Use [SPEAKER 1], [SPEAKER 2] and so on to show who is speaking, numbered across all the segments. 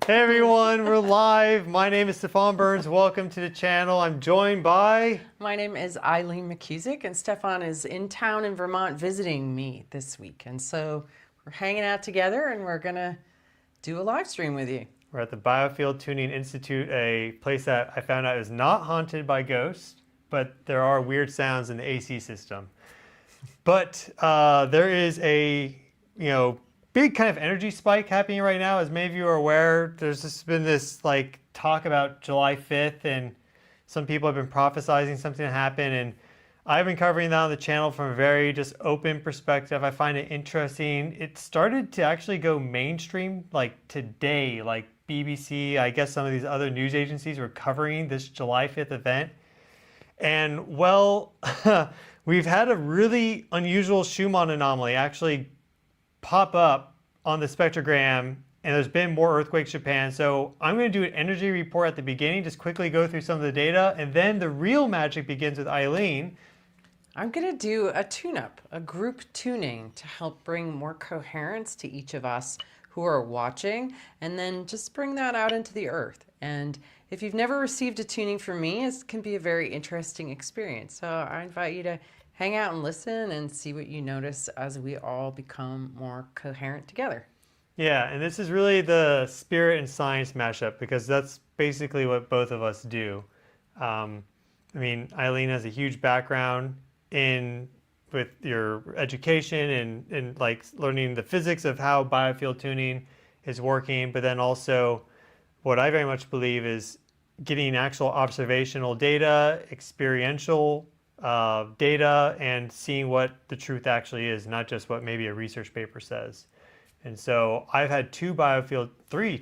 [SPEAKER 1] Hey everyone, we're live. My name is Stefan Burns. Welcome to the channel. I'm joined by...
[SPEAKER 2] My name is Eileen McKusick, and Stefan is in town in Vermont visiting me this week. And so we're hanging out together and we're going to do a live stream with you.
[SPEAKER 1] We're at the Biofield Tuning Institute, a place that I found out is not haunted by ghosts, but there are weird sounds in the AC system. But there is a, big kind of energy spike happening right now. As many of you are aware, there's just been this talk about July 5th, and some people have been prophesizing something to happen, and I've been covering that on the channel from a very just open perspective. I find it interesting. It started to actually go mainstream today, BBC, I guess some of these other news agencies were covering this July 5th event. And well, we've had a really unusual Schumann anomaly actually pop up on the spectrogram, and there's been more earthquakes in Japan. So I'm going to do an energy report at the beginning, just quickly go through some of the data, and then the real magic begins with Eileen.
[SPEAKER 2] I'm going to do a tune-up, a group tuning to help bring more coherence to each of us who are watching, and then just bring that out into the earth. And if you've never received a tuning from me, it can be a very interesting experience. So I invite you to hang out and listen and see what you notice as we all become more coherent together.
[SPEAKER 1] Yeah, and this is really the spirit and science mashup, because that's basically what both of us do. Eileen has a huge background with your education and learning the physics of how biofield tuning is working, but then also what I very much believe is getting actual observational data, experiential data, and seeing what the truth actually is, not just what maybe a research paper says. And so I've had three biofield tunings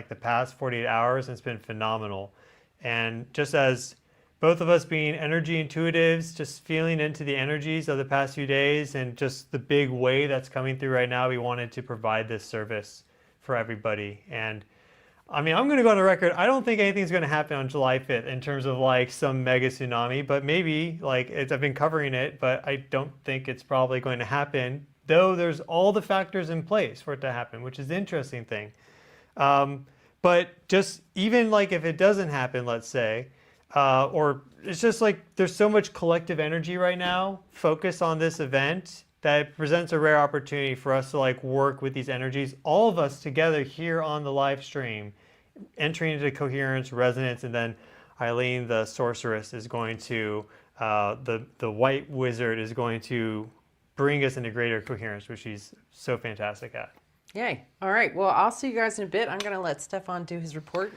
[SPEAKER 1] the past 48 hours, and it's been phenomenal. And just as both of us being energy intuitives, just feeling into the energies of the past few days and just the big wave that's coming through right now, we wanted to provide this service for everybody. And I'm going to go on the record, I don't think anything's going to happen on July 5th in terms of some mega tsunami, but maybe, I've been covering it, but I don't think it's probably going to happen, though there's all the factors in place for it to happen, which is the interesting thing. But just even if it doesn't happen, let's say, or it's just there's so much collective energy right now focused on this event that it presents a rare opportunity for us to work with these energies, all of us together here on the live stream, entering into coherence, resonance, and then Eileen, the sorceress, is going to, the white wizard is going to bring us into greater coherence, which she's so fantastic at.
[SPEAKER 2] Yay. All right. Well, I'll see you guys in a bit. I'm going to let Stefan do his report.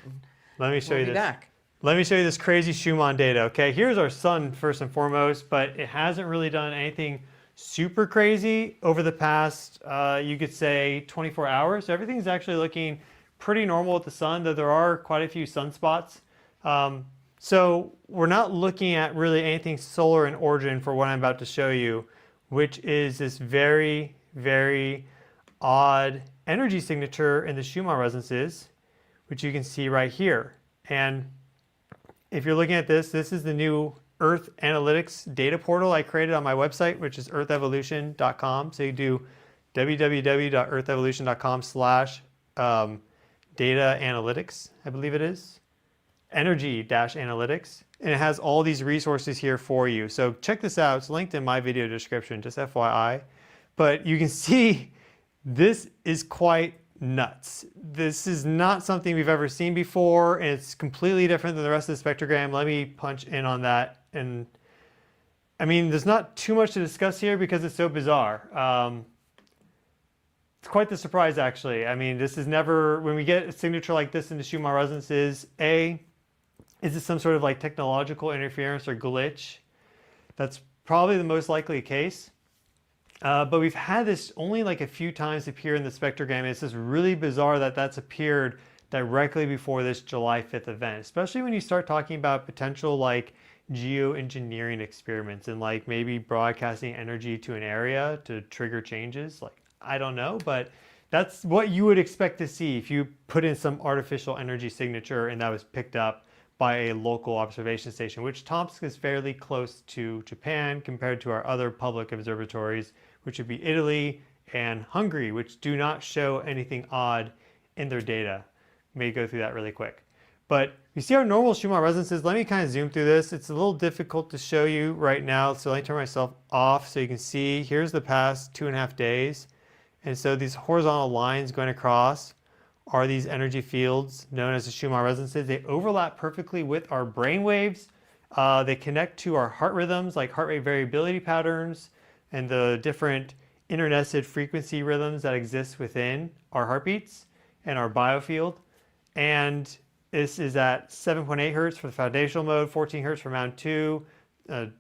[SPEAKER 1] Let me show you this.
[SPEAKER 2] Back.
[SPEAKER 1] Let me show you this crazy Schumann data. Okay, here's our sun first and foremost, but it hasn't really done anything super crazy over the past, you could say, 24 hours. So everything's actually looking pretty normal with the sun, though there are quite a few sunspots. So we're not looking at really anything solar in origin for what I'm about to show you, which is this very, very odd energy signature in the Schumann resonances, which you can see right here. And if you're looking at this, this is the new Earth Analytics data portal I created on my website, which is earthevolution.com. So you do www.earthevolution.com/data analytics, I believe it is, energy-analytics. And it has all these resources here for you. So check this out. It's linked in my video description, just FYI. But you can see this is quite nuts. This is not something we've ever seen before, and it's completely different than the rest of the spectrogram. Let me punch in on that. And there's not too much to discuss here because it's so bizarre. It's quite the surprise, actually. This is never, when we get a signature like this in the Schumann resonances, is this some sort of technological interference or glitch? That's probably the most likely case. But we've had this only a few times appear in the spectrogram. It's just really bizarre that that's appeared directly before this July 5th event, especially when you start talking about potential geoengineering experiments and maybe broadcasting energy to an area to trigger changes. I don't know, but that's what you would expect to see if you put in some artificial energy signature and that was picked up by a local observation station, which Tomsk is fairly close to Japan compared to our other public observatories, which would be Italy and hungry, which do not show anything odd in their data. May go through that really quick. But you see our normal Schumann resonances. Let me kind of zoom through this. It's a little difficult to show you right now, so let me turn myself off so you can see. Here's the past 2.5 days. And so these horizontal lines going across are these energy fields known as the Schumann resonances. They overlap perfectly with our brain waves. They connect to our heart rhythms, like heart rate variability patterns and the different internected frequency rhythms that exist within our heartbeats and our biofield. And this is at 7.8 hertz for the foundational mode, 14 hertz for mode 2,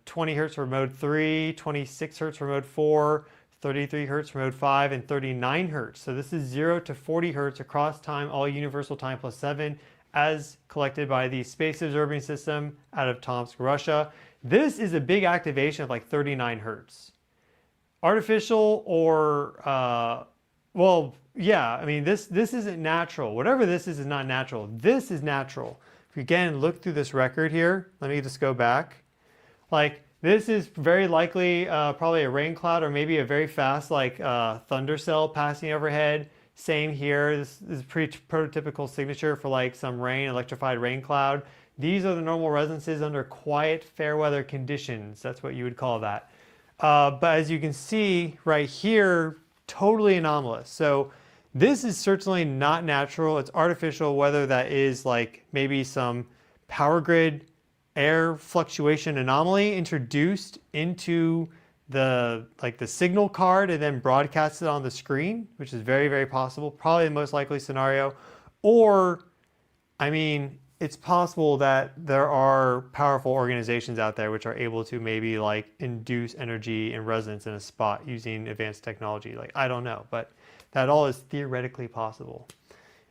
[SPEAKER 1] 20 hertz for mode 3, 26 hertz for mode 4, 33 hertz for mode 5, and 39 hertz. So this is 0 to 40 hertz across time, all universal time plus 7, as collected by the Space Observing System out of Tomsk, Russia. This is a big activation of like 39 hertz. Artificial or, well, yeah, I mean, this isn't natural. Whatever this is not natural. This is natural. If you again look through this record here, let me just go back. Like, this is very likely probably a rain cloud or maybe a very fast like thunder cell passing overhead. Same here. This is a pretty prototypical signature for like some rain, electrified rain cloud. These are the normal resonances under quiet, fair weather conditions. That's what you would call that. But as you can see right here, totally anomalous. So this is certainly not natural. It's artificial, whether that is like maybe some power grid air fluctuation anomaly introduced into the signal card and then broadcasted on the screen, which is very, very possible, probably the most likely scenario. Or, I mean, it's possible that there are powerful organizations out there which are able to maybe like induce energy and resonance in a spot using advanced technology. Like, I don't know, but that all is theoretically possible.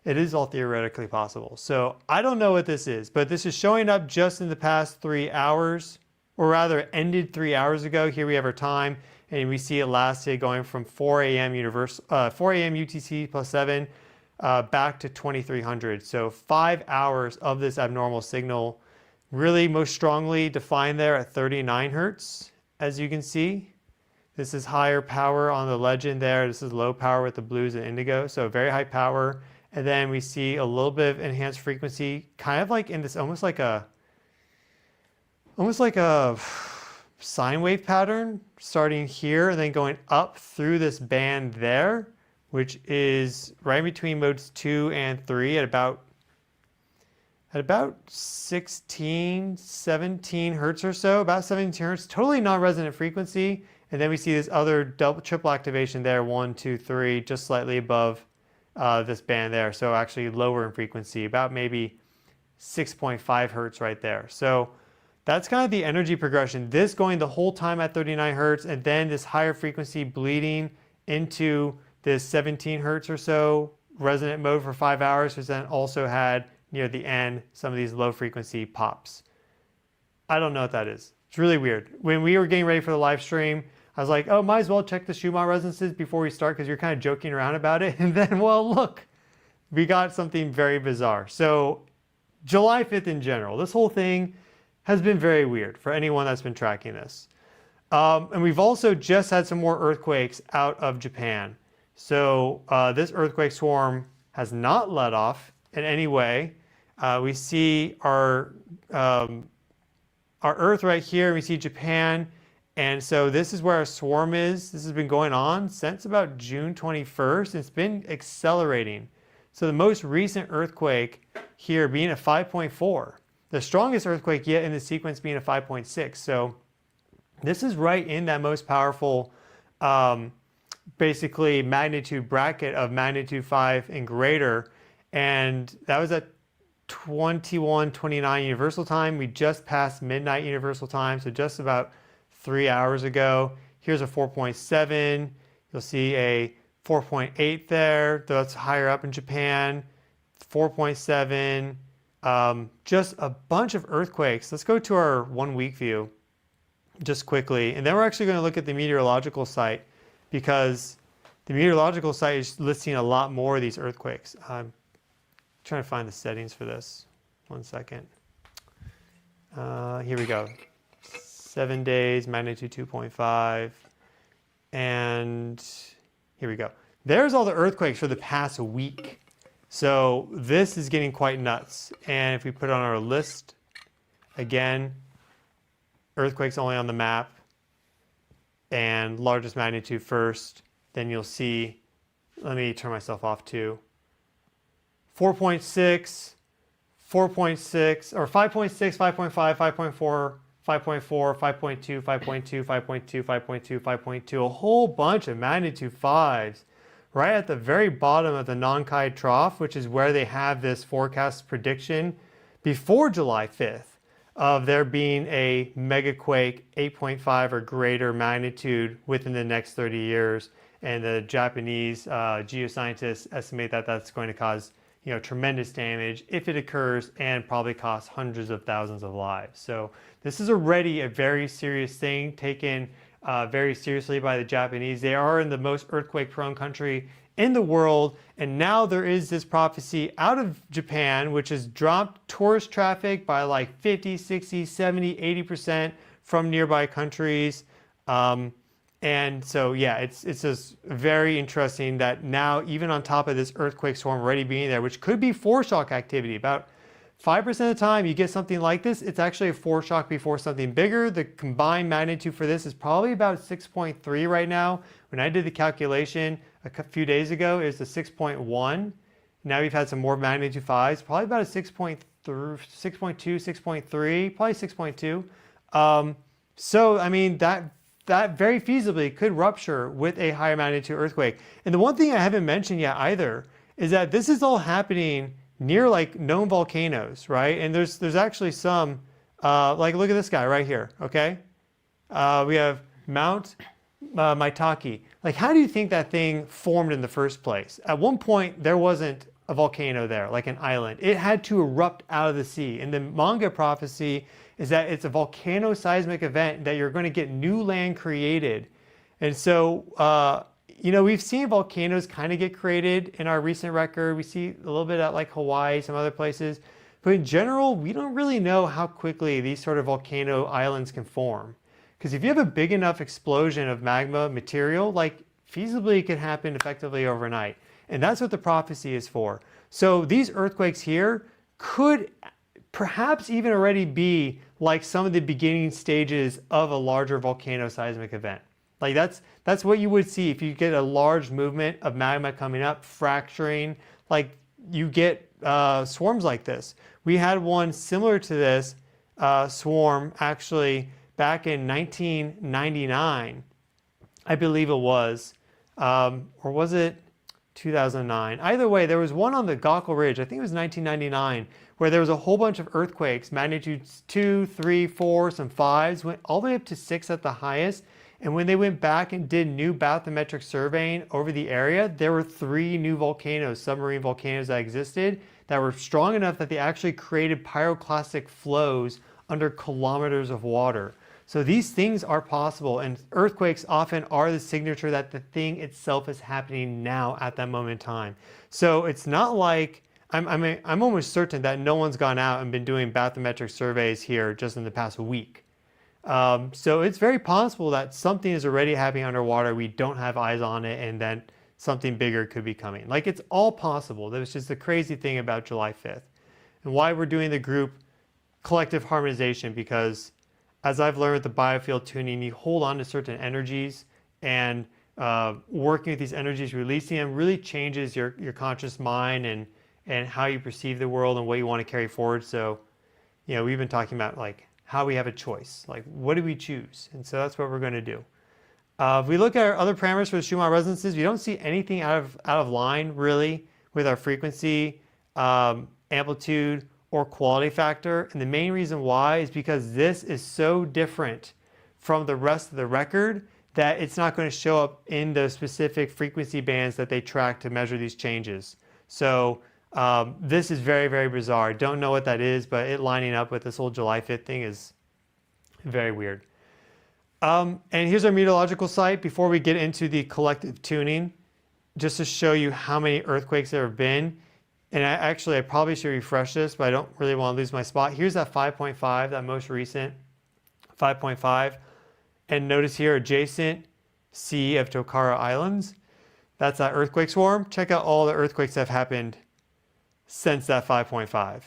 [SPEAKER 1] It is all theoretically possible. So I don't know what this is, but this is showing up just in the past 3 hours, or rather it ended 3 hours ago. Here we have our time, and we see it lasted going from 4 a.m. 4 a.m. UTC plus 7 back to 2300. So 5 hours of this abnormal signal, really most strongly defined there at 39 hertz, as you can see. This is higher power on the legend there. This is low power with the blues and indigo, so very high power. And then we see a little bit of enhanced frequency, kind of like in this almost like a sine wave pattern, starting here and then going up through this band there, which is right between modes 2 and 3 at about 16, 17 hertz or so, about 17 hertz, totally non-resonant frequency. And then we see this other triple activation there, 1, 2, 3, just slightly above this band there. So actually lower in frequency, about maybe 6.5 hertz right there. So that's kind of the energy progression. This going the whole time at 39 hertz, and then this higher frequency bleeding into this 17 hertz or so resonant mode for 5 hours, which then also had near the end some of these low frequency pops. I don't know what that is. It's really weird. When we were getting ready for the live stream, I was like, oh, might as well check the Schumann resonances before we start because you're kind of joking around about it. And then, well, look, we got something very bizarre. So July 5th in general, this whole thing has been very weird for anyone that's been tracking this. And we've also just had some more earthquakes out of Japan. So this earthquake swarm has not let off in any way. We see our Earth right here. We see Japan. And so this is where our swarm is. This has been going on since about June 21st. It's been accelerating. So the most recent earthquake here being a 5.4. The strongest earthquake yet in the sequence being a 5.6. So this is right in that most powerful, basically magnitude bracket of magnitude 5 and greater. And that was at 21:29 universal time. We just passed midnight universal time. So just about 3 hours ago. Here's a 4.7. You'll see a 4.8 there. That's higher up in Japan. 4.7. Just a bunch of earthquakes. Let's go to our 1 week view just quickly. And then we're actually going to look at the meteorological site because the meteorological site is listing a lot more of these earthquakes. I'm trying to find the settings for this. 1 second. Here we go. 7 days, magnitude 2.5. And Here we go. There's all the earthquakes for the past week. So this is getting quite nuts. And if we put it on our list, again, earthquakes only on the map, and largest magnitude first, then you'll see, let me turn myself off too, 4.6, 4.6, or 5.6, 5.5, 5.4, 5.4, 5.2, 5.2, 5.2, 5.2, 5.2, a whole bunch of magnitude 5s right at the very bottom of the Nankai Trough, which is where they have this forecast prediction before July 5th of there being a megaquake 8.5 or greater magnitude within the next 30 years. And the Japanese geoscientists estimate that that's going to cause tremendous damage if it occurs and probably cost hundreds of thousands of lives. So this is already a very serious thing taken very seriously by the Japanese. They are in the most earthquake prone country in the world, and now there is this prophecy out of Japan which has dropped tourist traffic by like 50, 60, 70, 80% from nearby countries. And so, yeah, it's just very interesting that now, even on top of this earthquake storm already being there, which could be foreshock activity, about 5% of the time you get something like this, it's actually a foreshock before something bigger. The combined magnitude for this is probably about 6.3 right now. When I did the calculation a few days ago, it was a 6.1. Now we've had some more magnitude 5s, probably about a 6.2, 6.3, probably 6.2. So, I mean, that very feasibly could rupture with a higher magnitude earthquake. And the one thing I haven't mentioned yet either is that this is all happening near like known volcanoes, right? And there's actually some, like look at this guy right here, okay? We have Mount Maitake. Like, how do you think that thing formed in the first place? At one point, there wasn't a volcano there, like an island. It had to erupt out of the sea. And the manga prophecy is that it's a volcano-seismic event that you're going to get new land created. And so, we've seen volcanoes kind of get created in our recent record. We see a little bit at like Hawaii, some other places. But in general, we don't really know how quickly these sort of volcano islands can form. Because if you have a big enough explosion of magma material, like feasibly it could happen effectively overnight. And that's what the prophecy is for. So these earthquakes here could perhaps even already be like some of the beginning stages of a larger volcano seismic event. Like that's what you would see if you get a large movement of magma coming up, fracturing, like you get swarms like this. We had one similar to this swarm actually back in 1999, I believe it was, or was it 2009? Either way, there was one on the Gokul Ridge, I think it was 1999, where there was a whole bunch of earthquakes, magnitudes 2, 3, 4, some 5s, went all the way up to 6 at the highest. And when they went back and did new bathymetric surveying over the area, there were 3 new volcanoes, submarine volcanoes that existed that were strong enough that they actually created pyroclastic flows under kilometers of water. So these things are possible, and earthquakes often are the signature that the thing itself is happening now at that moment in time. So it's not like, I'm almost certain that no one's gone out and been doing bathymetric surveys here just in the past week. So it's very possible that something is already happening underwater, we don't have eyes on it, and then something bigger could be coming. Like, it's all possible. That was just the crazy thing about July 5th. And why we're doing the group collective harmonization, because as I've learned with the biofield tuning, you hold on to certain energies, and working with these energies, releasing them, really changes your conscious mind and how you perceive the world and what you want to carry forward. So, we've been talking about like how we have a choice, like what do we choose? And so that's what we're going to do. If we look at our other parameters for the Schumann resonances, we don't see anything out of line really with our frequency, amplitude, or quality factor. And the main reason why is because this is so different from the rest of the record that it's not going to show up in the specific frequency bands that they track to measure these changes. So this is very, very bizarre. Don't know what that is, but it lining up with this whole July 5th thing is very weird. And here's our meteorological site before we get into the collective tuning, just to show you how many earthquakes there have been. And I probably should refresh this, but I don't really want to lose my spot. Here's that 5.5, that most recent 5.5. And notice here, adjacent Sea of Tokara Islands. That's that earthquake swarm. Check out all the earthquakes that have happened since that 5.5.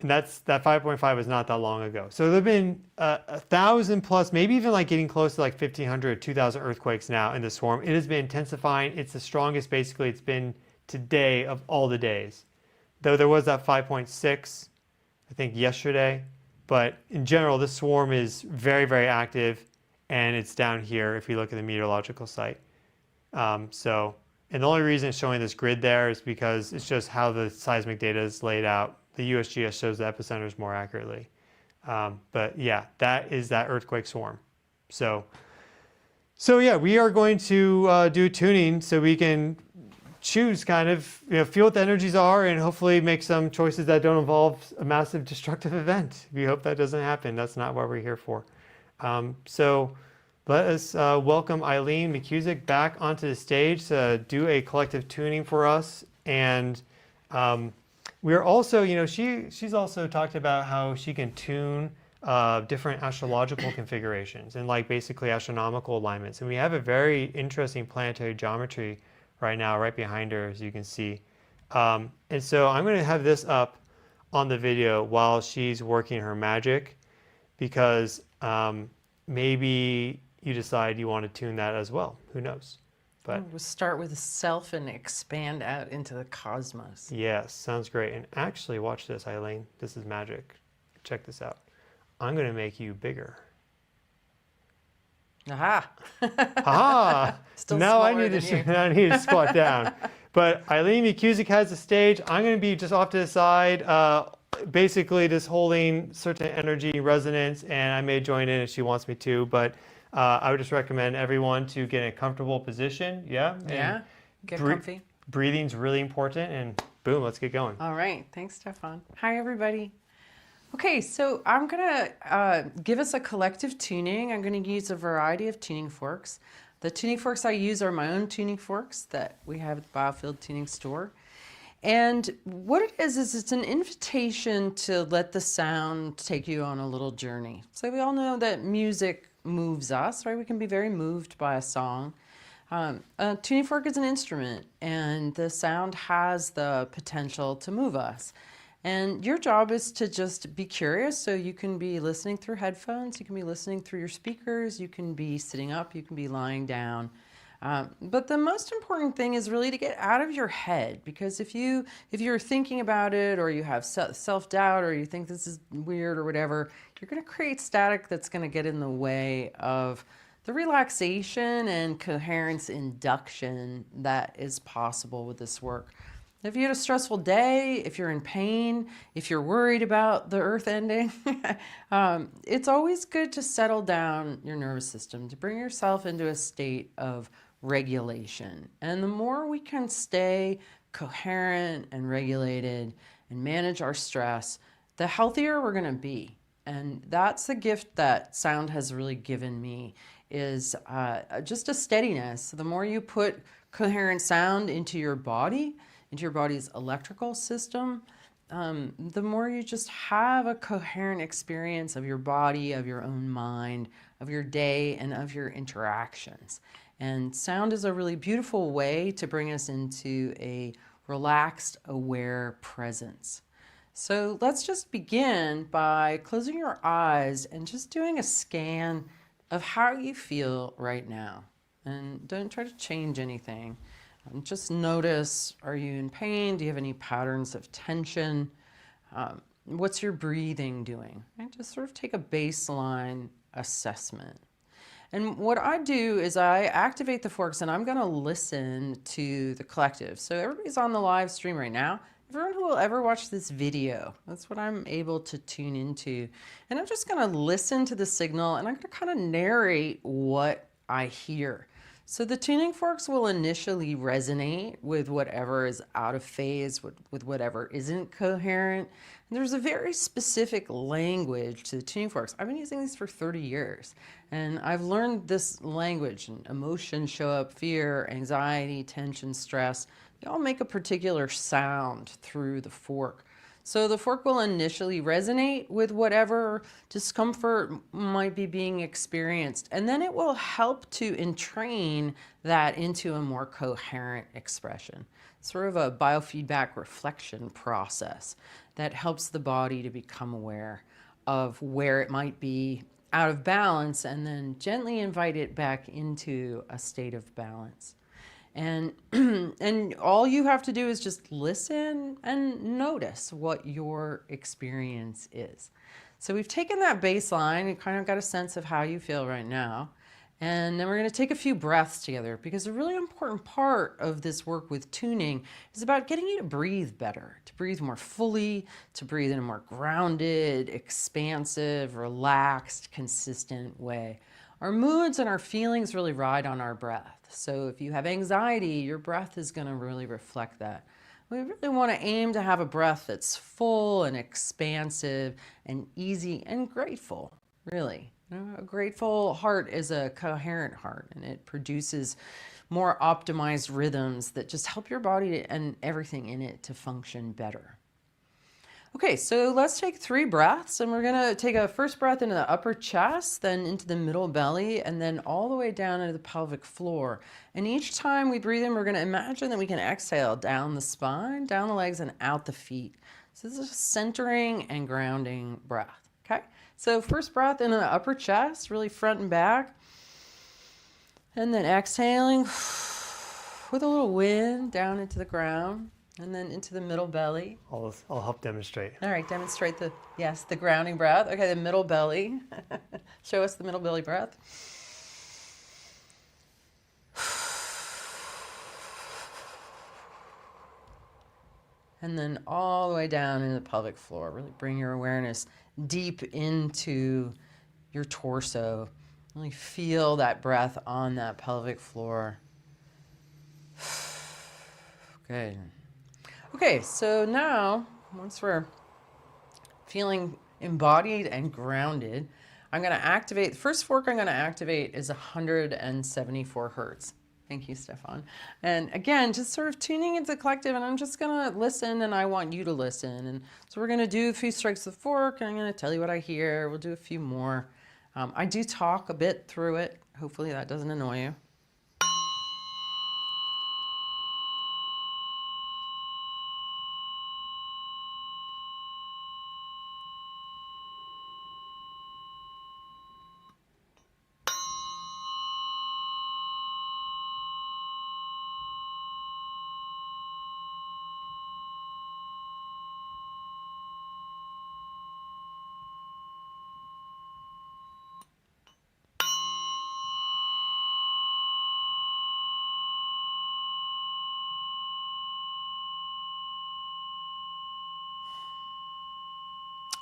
[SPEAKER 1] And that 5.5 was not that long ago. So there have been 1,000 plus, maybe even like getting close to like 1,500, 2,000 earthquakes now in the swarm. It has been intensifying. It's the strongest basically it's been today of all the days. Though there was that 5.6, I think yesterday. But in general, this swarm is very, very active. And it's down here if you look at the meteorological site. And the only reason it's showing this grid there is because it's just how the seismic data is laid out. The USGS shows the epicenters more accurately. But yeah, that is that earthquake swarm. So yeah, we are going to do tuning so we can choose kind of, feel what the energies are and hopefully make some choices that don't involve a massive destructive event. We hope that doesn't happen. That's not what we're here for. So let us welcome Eileen McKusick back onto the stage to do a collective tuning for us. And we're also, she's also talked about how she can tune different astrological configurations and like basically astronomical alignments. And we have a very interesting planetary geometry right now, right behind her, as you can see. And so I'm going to have this up on the video while she's working her magic because maybe you decide you want to tune that as well. Who knows? But
[SPEAKER 2] we'll start with the self and expand out into the cosmos.
[SPEAKER 1] yes, sounds great. And actually, watch this, Eileen. This is magic. Check this out. I'm going to make you bigger.
[SPEAKER 2] Aha!
[SPEAKER 1] Aha!
[SPEAKER 2] Still
[SPEAKER 1] Now I
[SPEAKER 2] smaller
[SPEAKER 1] need
[SPEAKER 2] than you.
[SPEAKER 1] I need to squat down. But Eileen McKusick has the stage. I'm going to be just off to the side, basically just holding certain energy resonance, and I may join in if she wants me to. But I would just recommend everyone to get in a comfortable position. Yeah.
[SPEAKER 2] Yeah. Get comfy.
[SPEAKER 1] Breathing's really important, and boom, let's get going.
[SPEAKER 2] All right. Thanks, Stefan. Hi, everybody. Okay, so I'm going to give us a collective tuning. I'm going to use a variety of tuning forks. The tuning forks I use are my own tuning forks that we have at the Biofield Tuning store. And what it is it's an invitation to let the sound take you on a little journey. So we all know that music moves us, right? We can be very moved by a song. A tuning fork is an instrument, and the sound has the potential to move us. And your job is to just be curious. So you can be listening through headphones, you can be listening through your speakers, you can be sitting up, you can be lying down. But the most important thing is really to get out of your head, because if you're thinking about it, or you have self-doubt, or you think this is weird or whatever, you're going to create static that's going to get in the way of the relaxation and coherence induction that is possible with this work. If you had a stressful day, if you're in pain, if you're worried about the earth ending, it's always good to settle down your nervous system, to bring yourself into a state of regulation. And the more we can stay coherent and regulated and manage our stress, the healthier we're going to be. And that's the gift that sound has really given me, is just a steadiness. The more you put coherent sound into your body's electrical system, the more you just have a coherent experience of your body, of your own mind, of your day, and of your interactions. And sound is a really beautiful way to bring us into a relaxed, aware presence. So let's just begin by closing your eyes and just doing a scan of how you feel right now. And don't try to change anything. Just notice, are you in pain? Do you have any patterns of tension? What's your breathing doing? And just sort of take a baseline assessment. And what I do is I activate the forks, and I'm going to listen to the collective. So everybody's on the live stream right now. Everyone who will ever watch this video, that's what I'm able to tune into. And I'm just going to listen to the signal, and I'm going to kind of narrate what I hear. So the tuning forks will initially resonate with whatever is out of phase, with whatever isn't coherent. And there's a very specific language to the tuning forks. I've been using these for 30 years, and I've learned this language. And emotions show up: fear, anxiety, tension, stress. They all make a particular sound through the fork. So the fork will initially resonate with whatever discomfort might be being experienced, and then it will help to entrain that into a more coherent expression. Sort of a biofeedback reflection process that helps the body to become aware of where it might be out of balance and then gently invite it back into a state of balance. And and all you have to do is just listen and notice what your experience is. So we've taken that baseline and kind of got a sense of how you feel right now. And then we're going to take a few breaths together, because a really important part of this work with tuning is about getting you to breathe better, to breathe more fully, to breathe in a more grounded, expansive, relaxed, consistent way. Our moods and our feelings really ride on our breath. So if you have anxiety, your breath is going to really reflect that. We really want to aim to have a breath that's full and expansive and easy and grateful, really. A grateful heart is a coherent heart, and it produces more optimized rhythms that just help your body and everything in it to function better. Okay, so let's take 3 breaths, and we're gonna take a first breath into the upper chest, then into the middle belly, and then all the way down into the pelvic floor. And each time we breathe in, we're gonna imagine that we can exhale down the spine, down the legs, and out the feet. So this is a centering and grounding breath, okay? So first breath into the upper chest, really front and back. And then exhaling with a little wind down into the ground. And then into the middle belly.
[SPEAKER 1] I'll help demonstrate.
[SPEAKER 2] All right, demonstrate the grounding breath. Okay, the middle belly. Show us the middle belly breath. And then all the way down into the pelvic floor. Really bring your awareness deep into your torso. Really feel that breath on that pelvic floor. Good. Okay, so now, once we're feeling embodied and grounded, I'm going to activate, the first fork I'm going to activate is 174 hertz. Thank you, Stefan. And again, just sort of tuning into the collective, and I'm just going to listen, and I want you to listen. And so we're going to do a few strikes of the fork, and I'm going to tell you what I hear. We'll do a few more. I do talk a bit through it. Hopefully that doesn't annoy you.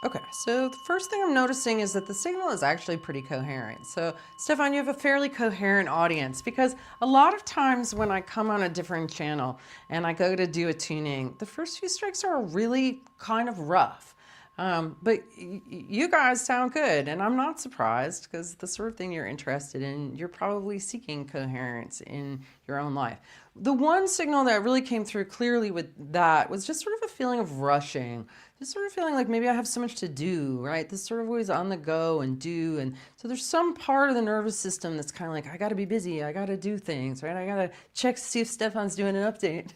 [SPEAKER 2] Okay, so the first thing I'm noticing is that the signal is actually pretty coherent. So, Stefan, you have a fairly coherent audience, because a lot of times when I come on a different channel and I go to do a tuning, the first few strikes are really kind of rough. But you guys sound good, and I'm not surprised, because the sort of thing you're interested in, you're probably seeking coherence in your own life. The one signal that really came through clearly with that was just sort of a feeling of rushing, just sort of feeling like maybe I have so much to do, right? This sort of always on the go and do. And so there's some part of the nervous system that's kind of like, I got to be busy. I got to do things, right? I got to check to see if Stefan's doing an update.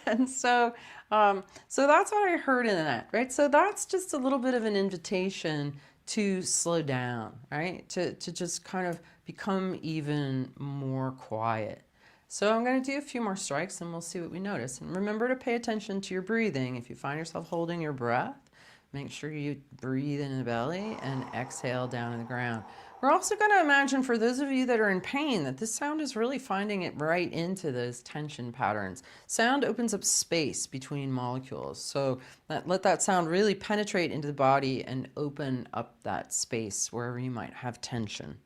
[SPEAKER 2] And so that's what I heard in that, right? So that's just a little bit of an invitation to slow down, right? To just kind of become even more quiet. So I'm going to do a few more strikes, and we'll see what we notice. And remember to pay attention to your breathing. If you find yourself holding your breath, make sure you breathe in the belly and exhale down to the ground. We're also going to imagine, for those of you that are in pain, that this sound is really finding it right into those tension patterns. Sound opens up space between molecules. So let that sound really penetrate into the body and open up that space wherever you might have tension.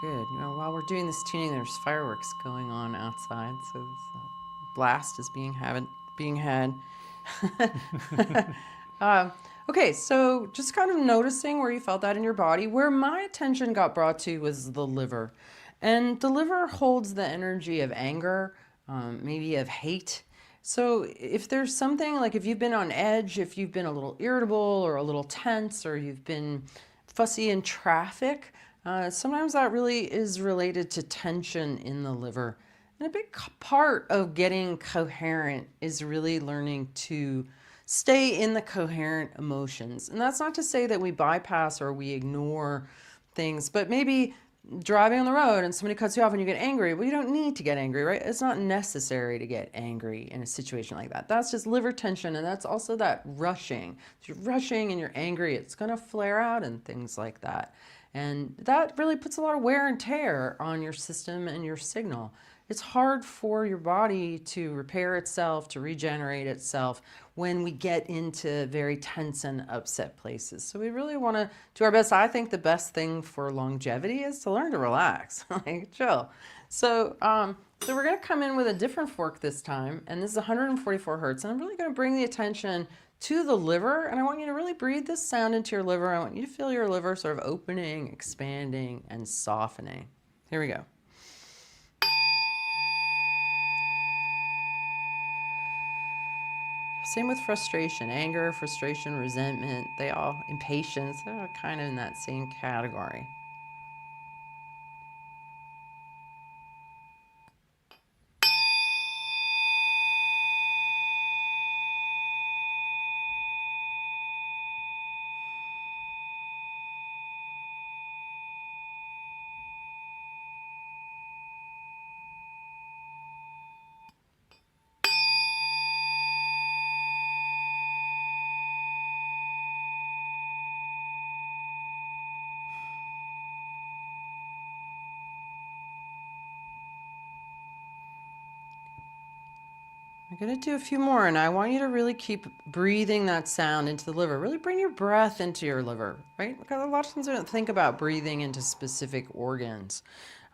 [SPEAKER 2] Good. You know, while we're doing this tuning, there's fireworks going on outside, so this blast is being had. Okay, so just kind of noticing where you felt that in your body. Where my attention got brought to was the liver. And the liver holds the energy of anger, maybe of hate. So if there's something, like if you've been on edge, if you've been a little irritable or a little tense, or you've been fussy in traffic, sometimes that really is related to tension in the liver. And a big part of getting coherent is really learning to stay in the coherent emotions. And that's not to say that we bypass or we ignore things, but maybe driving on the road and somebody cuts you off and you get angry. Well, you don't need to get angry, right? It's not necessary to get angry in a situation like that. That's just liver tension, and that's also that rushing. If you're rushing and you're angry, it's going to flare out and things like that. And that really puts a lot of wear and tear on your system and your signal. It's hard for your body to repair itself, to regenerate itself when we get into very tense and upset places. So we really want to do our best. I think the best thing for longevity is to learn to relax, like chill. So we're going to come in with a different fork this time, and this is 144 hertz. And I'm really going to bring the attention to the liver, and I want you to really breathe this sound into your liver. I want you to feel your liver sort of opening, expanding, and softening. Here we go. Same with frustration, anger, frustration, resentment, impatience, they're all kind of in that same category. I'm going to do a few more, and I want you to really keep breathing that sound into the liver. Really bring your breath into your liver, right? Because a lot of times we don't think about breathing into specific organs.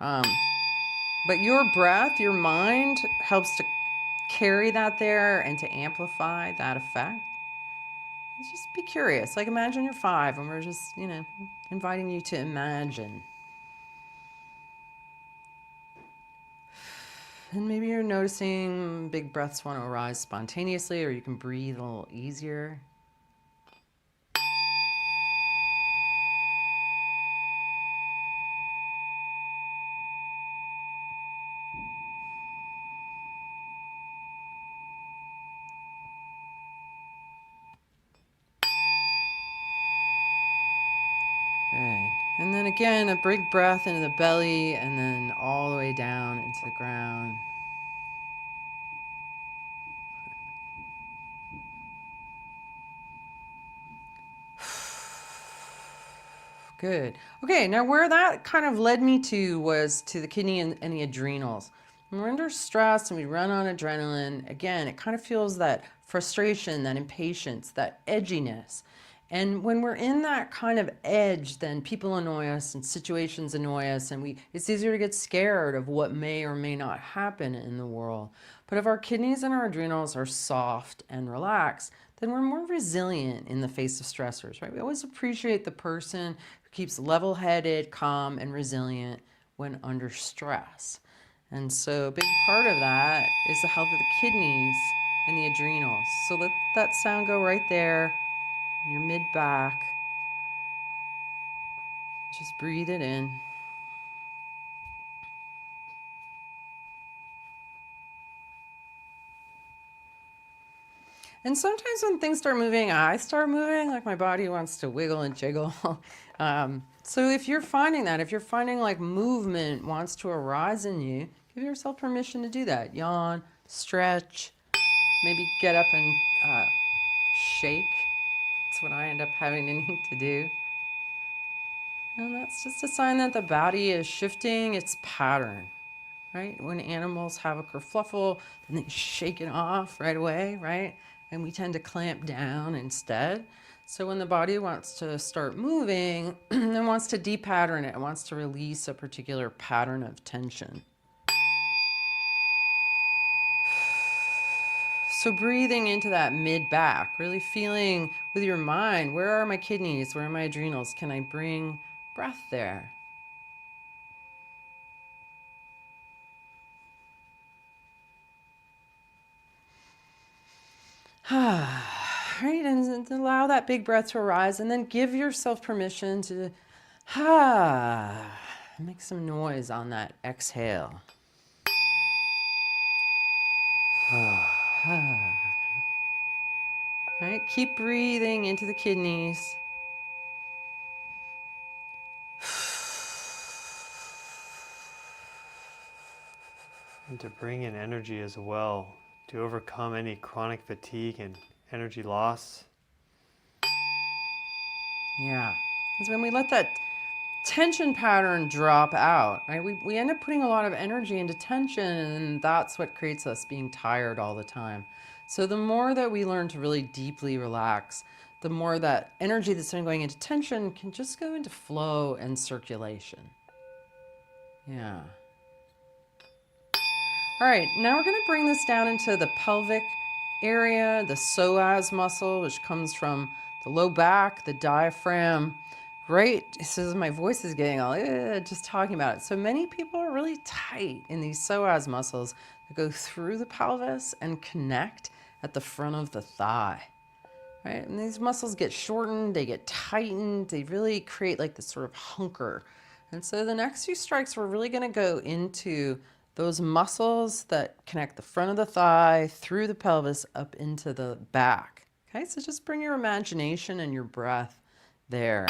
[SPEAKER 2] But your breath, your mind helps to carry that there and to amplify that effect. Just be curious. Like imagine you're 5 and we're just, inviting you to imagine. And maybe you're noticing big breaths want to arise spontaneously, or you can breathe a little easier. Good. And then again, a big breath into the belly and then all the way down into the ground. Good. Okay, now where that kind of led me to was to the kidney and the adrenals. When we're under stress and we run on adrenaline, again, it kind of feels that frustration, that impatience, that edginess. And when we're in that kind of edge, then people annoy us and situations annoy us, and it's easier to get scared of what may or may not happen in the world. But if our kidneys and our adrenals are soft and relaxed, then we're more resilient in the face of stressors, right? We always appreciate the person who keeps level-headed, calm, and resilient when under stress. And so a big part of that is the health of the kidneys and the adrenals. So let that sound go right there in your mid-back. Just breathe it in. And sometimes when things start moving, I start moving, like my body wants to wiggle and jiggle. So if you're finding that, if you're finding like movement wants to arise in you, give yourself permission to do that. Yawn, stretch, maybe get up and shake. That's what I end up having to need to do. And that's just a sign that the body is shifting its pattern, right? When animals have a kerfluffle, then they shake it off right away, right? And we tend to clamp down instead. So when the body wants to start moving, it wants to depattern it. It wants to release a particular pattern of tension. So breathing into that mid-back, really feeling with your mind, where are my kidneys? Where are my adrenals? Can I bring breath there? Right, and allow that big breath to arise, and then give yourself permission to make some noise on that exhale. Right, keep breathing into the kidneys.
[SPEAKER 1] And to bring in energy as well, to overcome any chronic fatigue and energy loss.
[SPEAKER 2] Yeah, because when we let that tension pattern drop out, right, we end up putting a lot of energy into tension, and that's what creates us being tired all the time. So the more that we learn to really deeply relax, the more that energy that's been going into tension can just go into flow and circulation. Yeah. All right, now we're going to bring this down into the pelvic area, the psoas muscle, which comes from the low back, the diaphragm. Right, so my voice is getting all just talking about it. So many people are really tight in these psoas muscles that go through the pelvis and connect at the front of the thigh. Right, and these muscles get shortened, they get tightened, they really create like this sort of hunker. And so the next few strikes, we're really going to go into those muscles that connect the front of the thigh through the pelvis up into the back. Okay, so just bring your imagination and your breath there.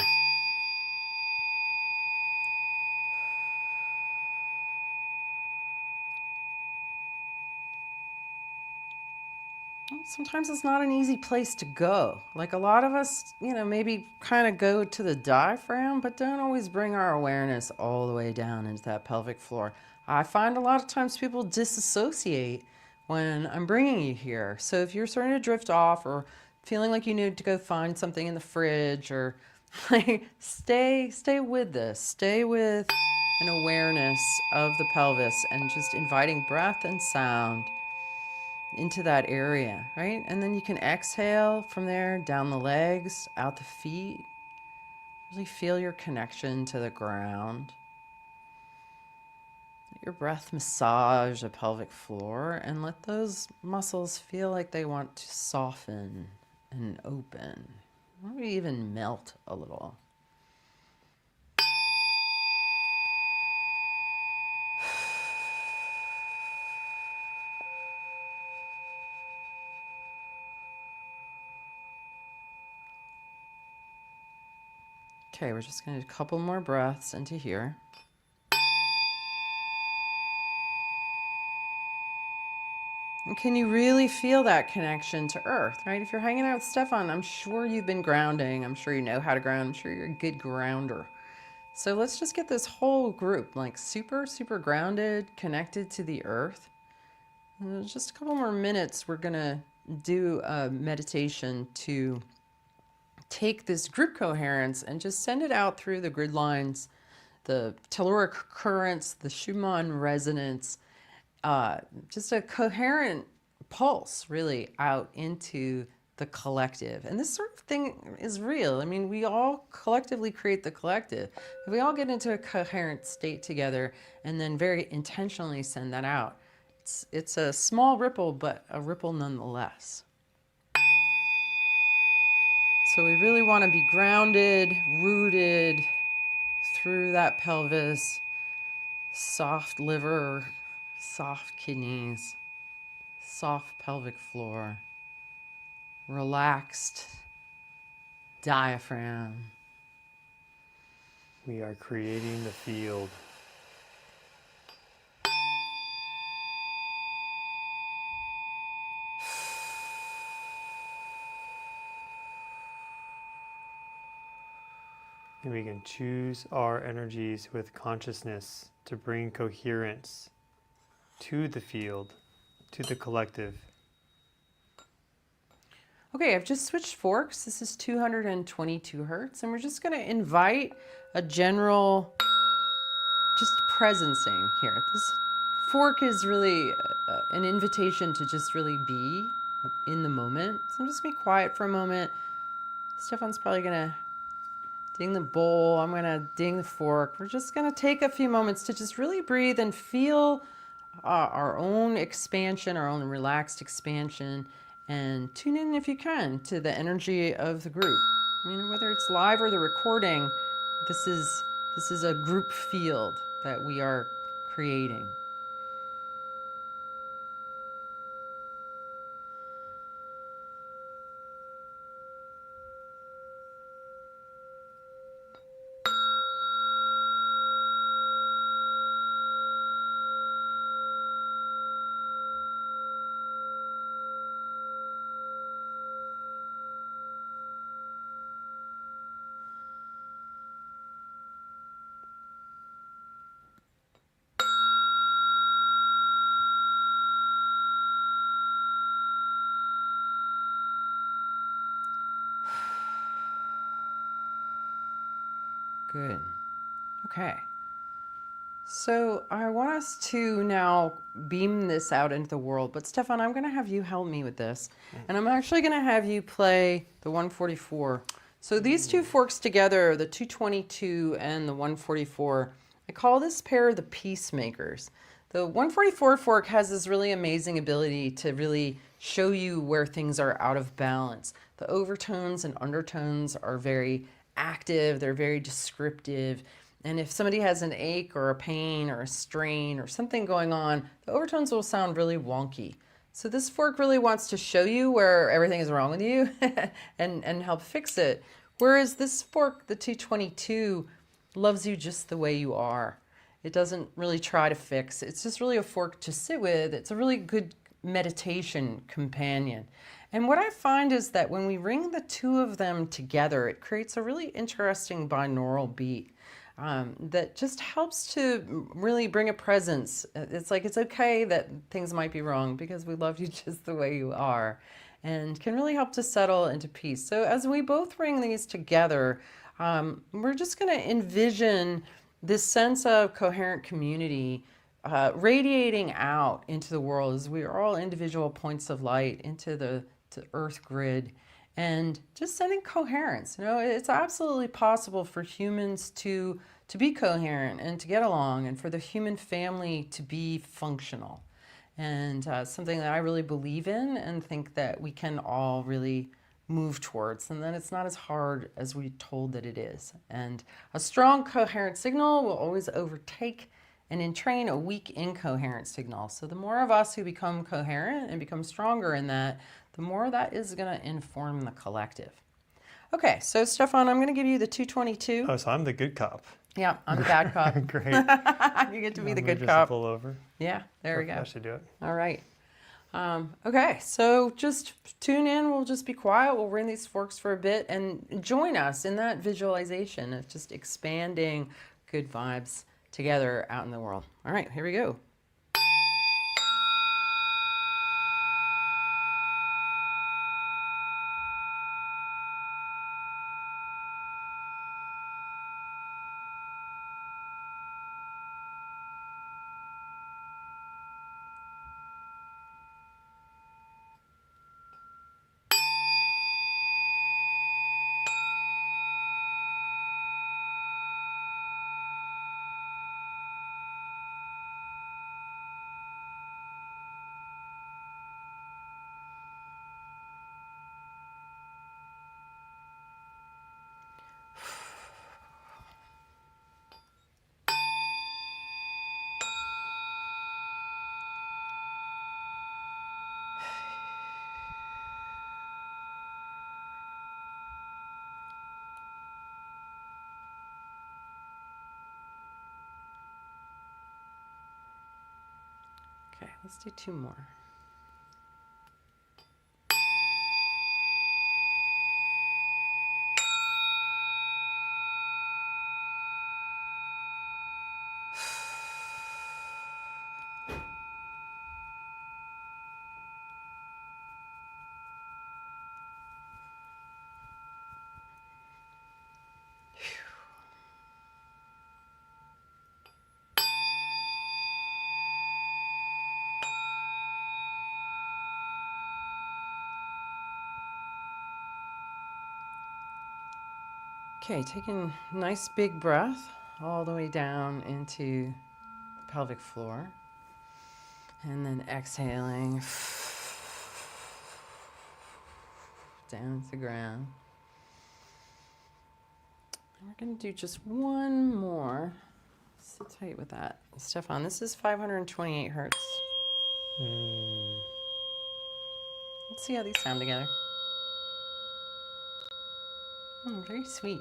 [SPEAKER 2] Sometimes it's not an easy place to go. Like a lot of us, maybe kind of go to the diaphragm, but don't always bring our awareness all the way down into that pelvic floor. I find a lot of times people disassociate when I'm bringing you here. So if you're starting to drift off or feeling like you need to go find something in the fridge, or like stay with this. Stay with an awareness of the pelvis and just inviting breath and sound into that area, right? And then you can exhale from there, down the legs, out the feet. Really feel your connection to the ground. Let your breath massage the pelvic floor and let those muscles feel like they want to soften and open, maybe even melt a little. Okay, we're just going to do a couple more breaths into here. And can you really feel that connection to earth, right? If you're hanging out with Stefan, I'm sure you've been grounding. I'm sure you know how to ground. I'm sure you're a good grounder. So let's just get this whole group like super, super grounded, connected to the earth. And just a couple more minutes, we're going to do a meditation to take this group coherence and just send it out through the grid lines, the telluric currents, the Schumann resonance, just a coherent pulse really out into the collective. And this sort of thing is real. I mean, we all collectively create the collective. If we all get into a coherent state together and then very intentionally send that out, it's a small ripple, but a ripple nonetheless. So we really want to be grounded, rooted through that pelvis, soft liver, soft kidneys, soft pelvic floor, relaxed diaphragm.
[SPEAKER 1] We are creating the field. And we can choose our energies with consciousness to bring coherence to the field, to the collective.
[SPEAKER 2] Okay, I've just switched forks. This is 222 hertz, and we're just going to invite a general just presencing here. This fork is really an invitation to just really be in the moment. So I'm just going to be quiet for a moment. Stefan's probably going to ding the bowl. I'm going to ding the fork. We're just going to take a few moments to just really breathe and feel our own expansion, our own relaxed expansion, and tune in if you can to the energy of the group. Whether it's live or the recording, this is a group field that we are creating. Good. Okay. So I want us to now beam this out into the world, but Stefan, I'm going to have you help me with this. And I'm actually going to have you play the 144. So these two forks together, the 222 and the 144, I call this pair the peacemakers. The 144 fork has this really amazing ability to really show you where things are out of balance. The overtones and undertones are very active, they're very descriptive. And if somebody has an ache or a pain or a strain or something going on, the overtones will sound really wonky. So this fork really wants to show you where everything is wrong with you and help fix it. Whereas this fork, the 222, loves you just the way you are. It doesn't really try to fix. It's just really a fork to sit with. It's a really good meditation companion. And what I find is that when we ring the two of them together, it creates a really interesting binaural beat that just helps to really bring a presence. It's like it's okay that things might be wrong because we love you just the way you are, and can really help to settle into peace. So as we both ring these together, we're just going to envision this sense of coherent community radiating out into the world as we are all individual points of light into the earth grid, and just sending coherence. It's absolutely possible for humans to be coherent and to get along, and for the human family to be functional, and something that I really believe in and think that we can all really move towards, and then it's not as hard as we're told that it is. And a strong coherent signal will always overtake and entrain a weak incoherent signal. So the more of us who become coherent and become stronger in that, the more that is going to inform the collective. Okay, so Stefan, I'm going to give you the 222.
[SPEAKER 1] Oh, so I'm the good cop.
[SPEAKER 2] Yeah, I'm the bad cop.
[SPEAKER 1] Great.
[SPEAKER 2] You get to be the
[SPEAKER 1] I'm
[SPEAKER 2] good
[SPEAKER 1] just
[SPEAKER 2] cop.
[SPEAKER 1] pull over.
[SPEAKER 2] Yeah, there we go.
[SPEAKER 1] I should do it.
[SPEAKER 2] All right. Okay, so just tune in. We'll just be quiet. We'll ring these forks for a bit and join us in that visualization of just expanding good vibes together out in the world. All right, here we go. Okay, let's do two more. Okay, taking a nice big breath all the way down into the pelvic floor. And then exhaling down to the ground. And we're going to do just one more. Sit tight with that. Stefan, this is 528 hertz. Let's see how these sound together. Very sweet.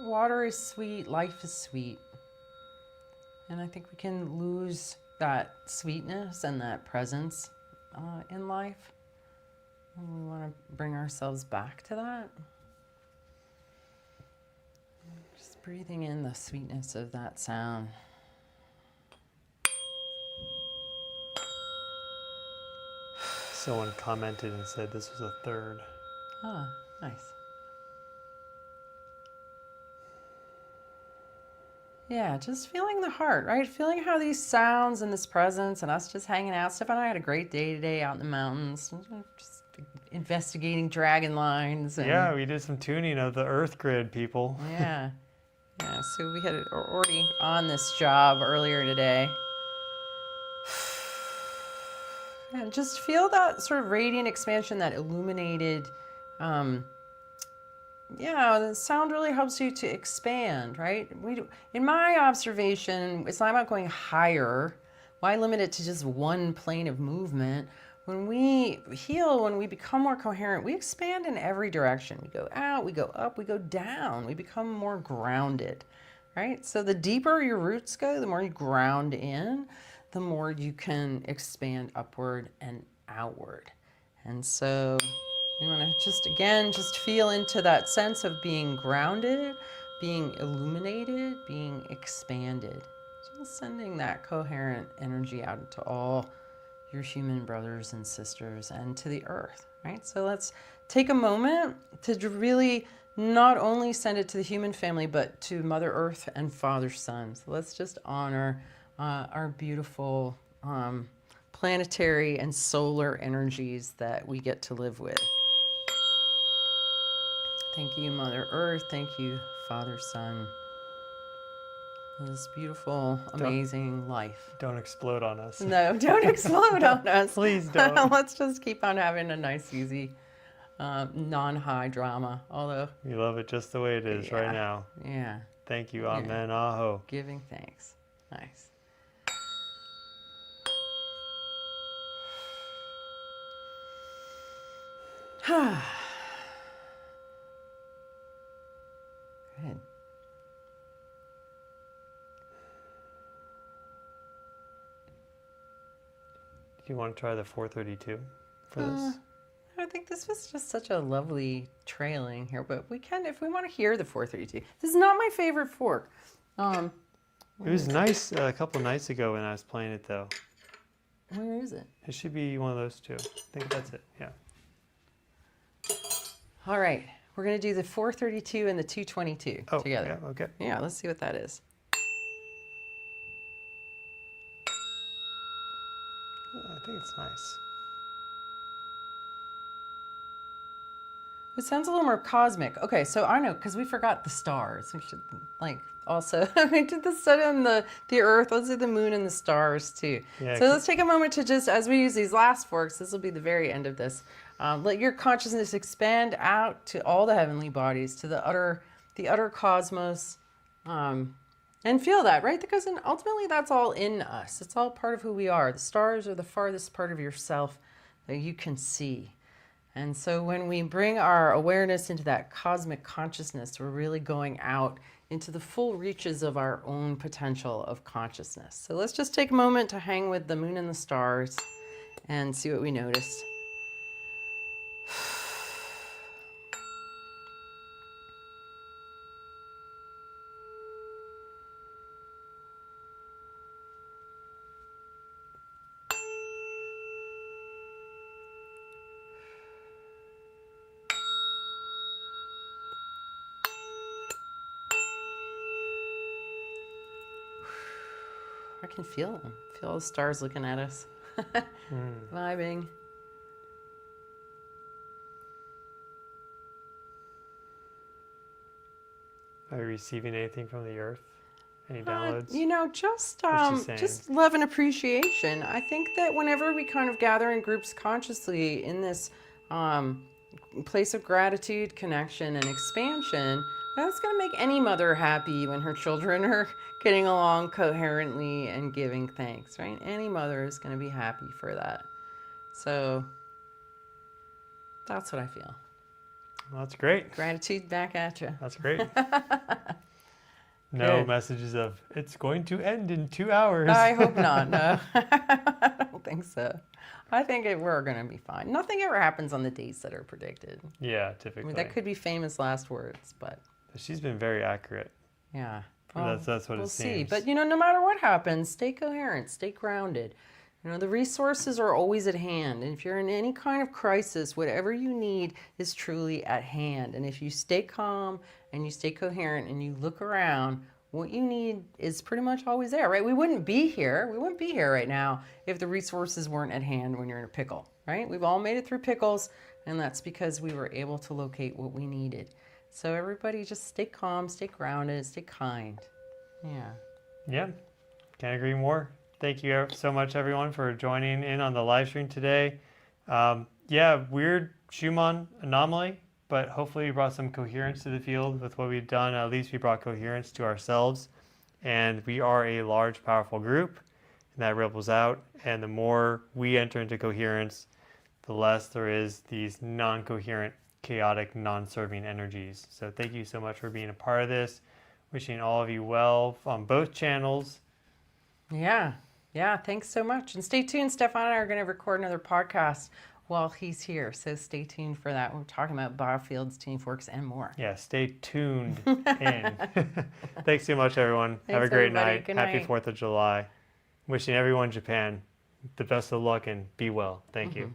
[SPEAKER 2] Water is sweet, life is sweet. And I think we can lose that sweetness and that presence in life. And we want to bring ourselves back to that. Just breathing in the sweetness of that sound.
[SPEAKER 1] Someone commented and said this was a third.
[SPEAKER 2] Ah, nice. Yeah, just feeling the heart, right? Feeling how these sounds and this presence and us just hanging out. Stefan and I had a great day today out in the mountains, just investigating dragon lines. And,
[SPEAKER 1] yeah, we did some tuning of the earth grid, people.
[SPEAKER 2] Yeah. Yeah, so we had already on this job earlier today. And just feel that sort of radiant expansion, that illuminated, yeah, the sound really helps you to expand, right? In my observation, it's not about going higher. Why limit it to just one plane of movement? When we heal, when we become more coherent, we expand in every direction. We go out, we go up, we go down. We become more grounded, right? So the deeper your roots go, the more you ground in, the more you can expand upward and outward. And so we want to just feel into that sense of being grounded, being illuminated, being expanded. Just sending that coherent energy out into all your human brothers and sisters and to the earth, right? So let's take a moment to really not only send it to the human family, but to Mother Earth and Father Sun. So let's just honor our beautiful planetary and solar energies that we get to live with. Thank you, Mother Earth. Thank you, Father Sun. This beautiful, amazing life.
[SPEAKER 1] Don't explode on us.
[SPEAKER 2] No, don't explode on us.
[SPEAKER 1] Please don't.
[SPEAKER 2] Let's just keep on having a nice, easy, non-high drama. Although
[SPEAKER 1] We love it just the way it is right now.
[SPEAKER 2] Yeah.
[SPEAKER 1] Thank you. Amen. Aho.
[SPEAKER 2] Giving thanks. Nice. Good.
[SPEAKER 1] Do you want to try the 432 for this?
[SPEAKER 2] I think this was just such a lovely trailing here, but we can, if we want to hear the 432. This is not my favorite fork.
[SPEAKER 1] It was nice a couple nights ago when I was playing it, though.
[SPEAKER 2] Where is it?
[SPEAKER 1] It should be one of those two. I think that's it. Yeah.
[SPEAKER 2] All right. We're going to do the 432 and the 222 together.
[SPEAKER 1] Yeah, okay.
[SPEAKER 2] Yeah, let's see what that is.
[SPEAKER 1] I think it's nice.
[SPEAKER 2] It sounds a little more cosmic. Okay, so I know, because we forgot the stars. We should, also, we did the sun and the earth. Let's do the moon and the stars, too.
[SPEAKER 1] Yeah,
[SPEAKER 2] so let's take a moment to just, as we use these last forks, this will be the very end of this, let your consciousness expand out to all the heavenly bodies, to the utter cosmos, and feel that, right? Because ultimately that's all in us. It's all part of who we are. The stars are the farthest part of yourself that you can see. And so when we bring our awareness into that cosmic consciousness, we're really going out into the full reaches of our own potential of consciousness. So let's just take a moment to hang with the moon and the stars and see what we notice. I can feel them. Feel all the stars looking at us. Vibing.
[SPEAKER 1] Are you receiving anything from the earth? Any downloads?
[SPEAKER 2] You know,
[SPEAKER 1] What's she saying?
[SPEAKER 2] just love and appreciation. I think that whenever we kind of gather in groups consciously in this place of gratitude, connection, and expansion, that's going to make any mother happy when her children are getting along coherently and giving thanks, right? Any mother is going to be happy for that. So that's what I feel.
[SPEAKER 1] Well, that's great.
[SPEAKER 2] Gratitude back at you.
[SPEAKER 1] That's great. No
[SPEAKER 2] Good.
[SPEAKER 1] messages of, it's going to end in 2 hours.
[SPEAKER 2] I hope not. No, I don't think so. I think we're going to be fine. Nothing ever happens on the dates that are predicted.
[SPEAKER 1] Yeah,
[SPEAKER 2] I
[SPEAKER 1] typically.
[SPEAKER 2] mean, that could be famous last words, but
[SPEAKER 1] She's been very accurate.
[SPEAKER 2] yeah.
[SPEAKER 1] That's what
[SPEAKER 2] we'll
[SPEAKER 1] it
[SPEAKER 2] see.
[SPEAKER 1] seems.
[SPEAKER 2] But, you know, no matter what happens, stay coherent, stay grounded. You know, the resources are always at hand. And if you're in any kind of crisis, whatever you need is truly at hand. And if you stay calm and you stay coherent and you look around, what you need is pretty much always there, right? We wouldn't be here. We wouldn't be here right now if the resources weren't at hand when you're in a pickle, right? We've all made it through pickles, and that's because we were able to locate what we needed. So everybody just stay calm, stay grounded, stay kind. Yeah.
[SPEAKER 1] Yeah, can't agree more. Thank you so much, everyone, for joining in on the live stream today. Yeah, weird Schumann anomaly, but hopefully we brought some coherence to the field with what we've done. At least we brought coherence to ourselves. And we are a large, powerful group, and that ripples out. And the more we enter into coherence, the less there is these non-coherent, chaotic, non-serving energies. So thank you so much for being a part of this. Wishing all of you well on both channels.
[SPEAKER 2] Yeah. Yeah. Thanks so much. And stay tuned. Stefan and I are going to record another podcast while he's here. So stay tuned for that. We're talking about biofields, tuning forks, and more.
[SPEAKER 1] Yeah, stay tuned in. Thanks so much, everyone.
[SPEAKER 2] Thanks,
[SPEAKER 1] Have a great
[SPEAKER 2] everybody.
[SPEAKER 1] night.
[SPEAKER 2] Good
[SPEAKER 1] Happy
[SPEAKER 2] night.
[SPEAKER 1] 4th of July. Wishing everyone in Japan the best of luck and be well. Thank you.